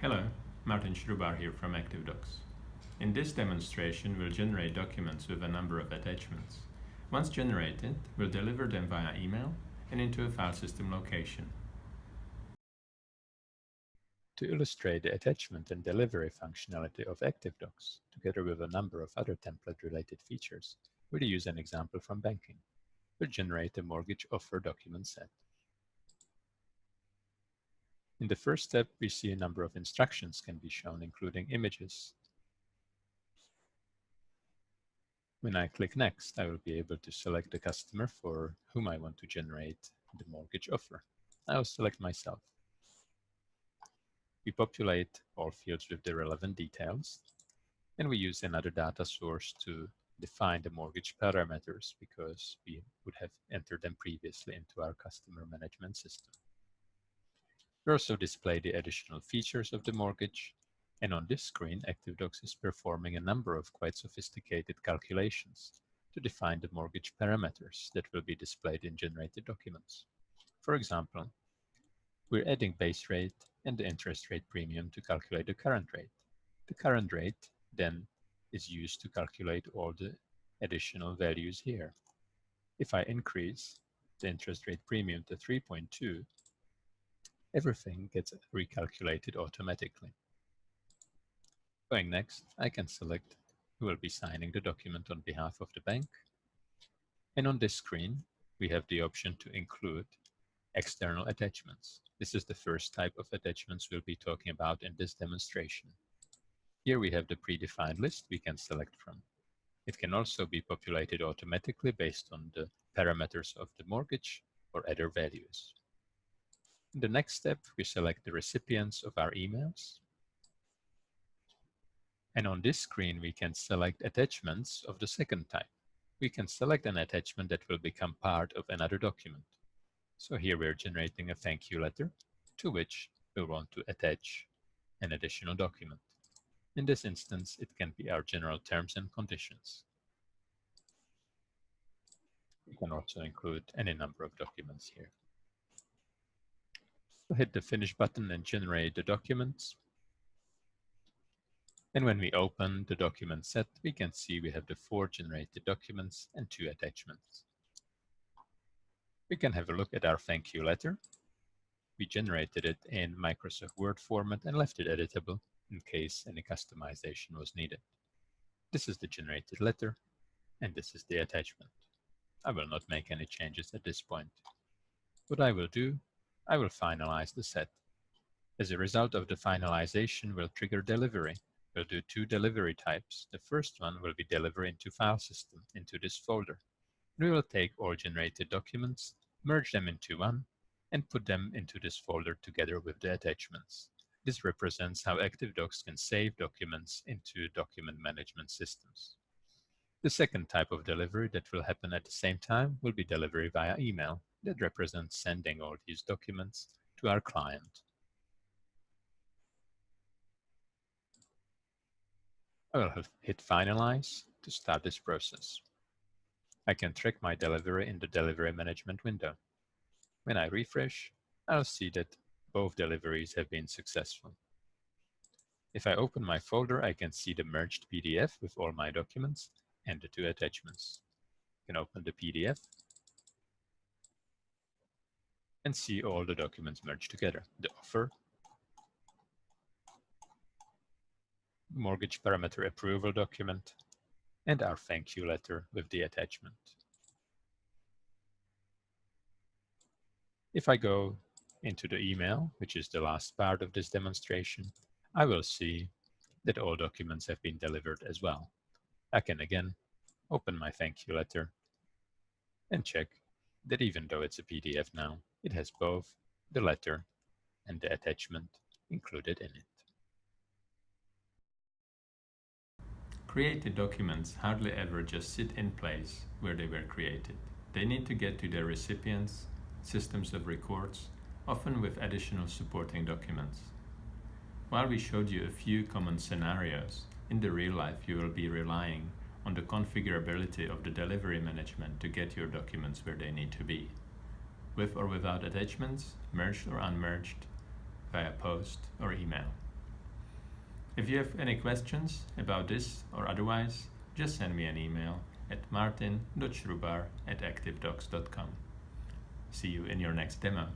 Hello, Martin Schrubar here from ActiveDocs. In this demonstration, we'll generate documents with a number of attachments. Once generated, we'll deliver them via email and into a file system location. To illustrate the attachment and delivery functionality of ActiveDocs, together with a number of other template-related features, we'll use an example from banking. We'll generate a mortgage offer document set. In the first step, we see a number of instructions can be shown, including images. When I click Next, I will be able to select the customer for whom I want to generate the mortgage offer. I will select myself. We populate all fields with the relevant details, and we use another data source to define the mortgage parameters because we would have entered them previously into our customer management system. We also display the additional features of the mortgage, and on this screen, ActiveDocs is performing a number of quite sophisticated calculations to define the mortgage parameters that will be displayed in generated documents. For example, we're adding base rate and the interest rate premium to calculate the current rate. The current rate then is used to calculate all the additional values here. If I increase the interest rate premium to 3.2, everything gets recalculated automatically. Going next, I can select who will be signing the document on behalf of the bank. And on this screen, we have the option to include external attachments. This is the first type of attachments we'll be talking about in this demonstration. Here we have the predefined list we can select from. It can also be populated automatically based on the parameters of the mortgage or other values. In the next step, we select the recipients of our emails. And on this screen, we can select attachments of the second type. We can select an attachment that will become part of another document. So here we're generating a thank you letter to which we want to attach an additional document. In this instance, it can be our general terms and conditions. We can also include any number of documents here. We'll hit the Finish button and generate the documents. And when we open the document set, we can see we have the 4 generated documents and 2 attachments. We can have a look at our thank you letter. We generated it in Microsoft Word format and left it editable in case any customization was needed. This is the generated letter, and this is the attachment. I will not make any changes at this point. What I will do, I will finalize the set. As a result of the finalization, we'll trigger delivery. We'll do 2 delivery types. The first one will be delivery into file system, into this folder. We will take all generated documents, merge them into one, and put them into this folder together with the attachments. This represents how ActiveDocs can save documents into document management systems. The second type of delivery that will happen at the same time will be delivery via email. That represents sending all these documents to our client. I will hit Finalize to start this process. I can track my delivery in the Delivery Management window. When I refresh, I'll see that both deliveries have been successful. If I open my folder, I can see the merged PDF with all my documents and the 2 attachments. I can open the PDF and see all the documents merged together. The offer, mortgage parameter approval document, and our thank you letter with the attachment. If I go into the email, which is the last part of this demonstration, I will see that all documents have been delivered as well. I can again open my thank you letter and check that even though it's a PDF now, it has both the letter and the attachment included in it. Created documents hardly ever just sit in place where they were created. They need to get to their recipients, systems of records, often with additional supporting documents. While we showed you a few common scenarios, in the real life you will be relying on the configurability of the delivery management to get your documents where they need to be, with or without attachments, merged or unmerged, via post or email. If you have any questions about this or otherwise, just send me an email at martin.schrubar@activedocs.com. See you in your next demo.